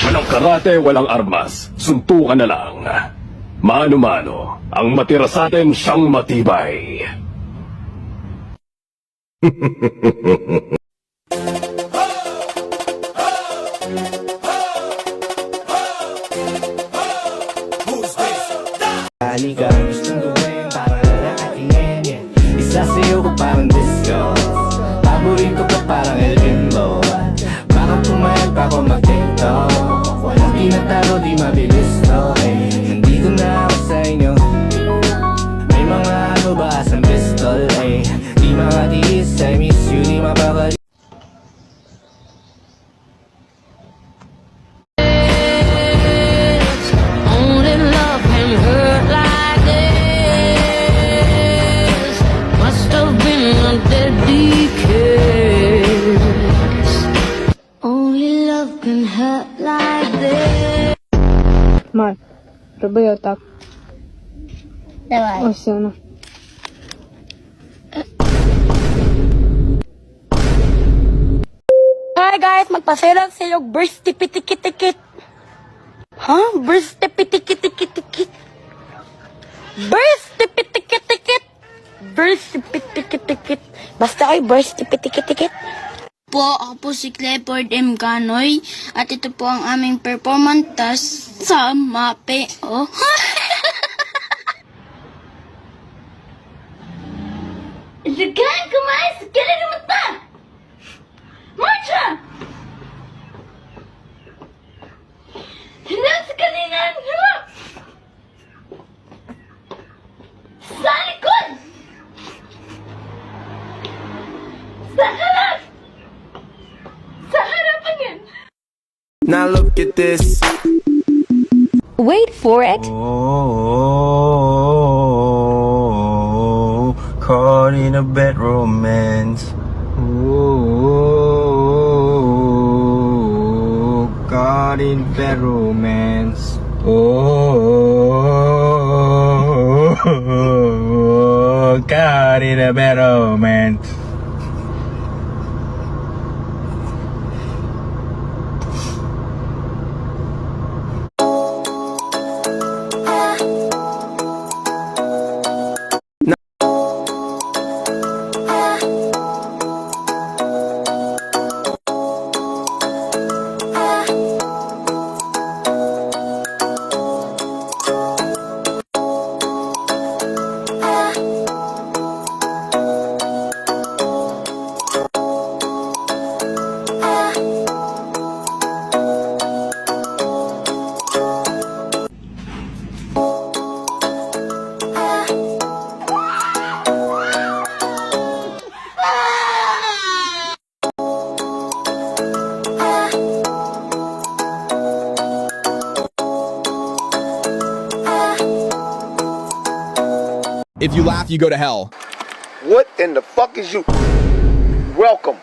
Walang karate, walang armas. Suntukan na lang. Mano-mano, ang matira sa atin siyang matibay. Halika, gustong gawin para nakatingin, yeah. Isa sa'yo ko parang disco, paborito ko parang El Jimbo. Baka pumayag pa ako mag-tiktok, walang tinatalo, di mabilis to, eh. Nandito na ako sa inyo, may mga ano ba sa pistol, eh. Di makatiis, I miss you, di mapapag. Only love can hurt like this. Must have been a deadly kiss. Only love can hurt like this. Mar, robię tak. Давай. Ось воно. Hi guys, magpaselang sa yung burst tipitikit-tikit. Ha? Burst tipitikit-tikit-tikit. Burst tipitikit-tikit. Burst tipitikit-tikit. Basta ay burst tipitikit-tikit. Po, ako po si Clifford M. Canoy at ito po ang aming performance sa MAPE. Oh. Sige, kumain! Sige na naman ta! Marcha! Hindi sa kanina! Sa likod! Sa harap! Sa harapan yan! Now look at this. Wait for it. Oh, caught in a bad romance. Oh, caught in bad romance. Oh, caught in a bad romance. If you laugh, you go to hell. What in the fuck is you? Welcome.